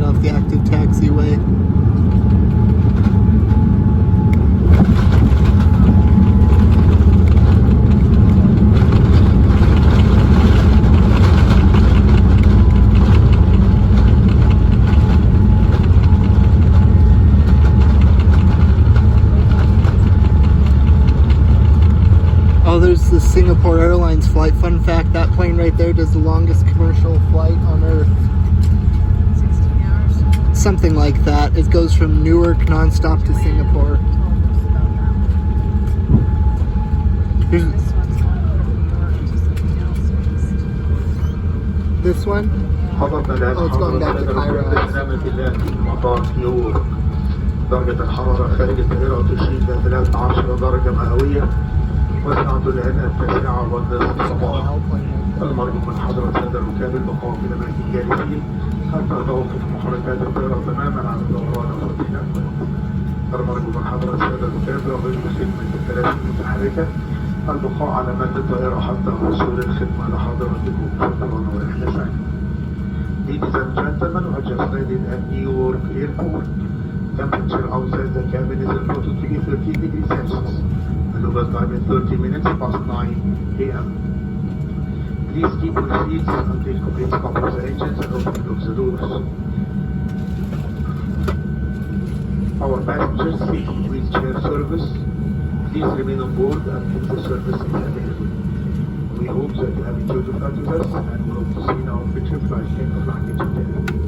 off the active taxiway. Oh, there's the Singapore Airlines flight. Fun fact, that plane right there does the longest commercial flight on Earth. 16 hours? Something like that. It goes from Newark nonstop to Singapore. This one's going from New York to something else. This one? Oh, it's going back to Cairo. مطار نيويورك. درجة الحرارة خارج الطائرة تشير إلى 13 درجة مئوية. والساعة الآن 9:30 صباحا. المرجو من حضرة السادة الركاب البقاء في الأماكن جالسين حتى توقف محركات الطائرة تماما عن الدوران والارتفاع. المرجو من حضرة السادة الركاب رغم خدمة الكراسي المتحركة البقاء على متن الطائرة حتى وصول الخدمة لحضرتكم. شكرا ورحلة سعيدة. Ladies and gentlemen, we just landed at Newark Airport. Temperature outside the cabin is reported to be 13 degrees Celsius. Arrival time is 30 minutes past 9 a.m. Please keep your seats until complete stop of the engines and opening of the doors. Our passengers seeking wheelchair service, please remain on board until the service is available. We hope that you have enjoyed the flight with us and we hope to see you in our future flight. Thank you for flying Egyptair.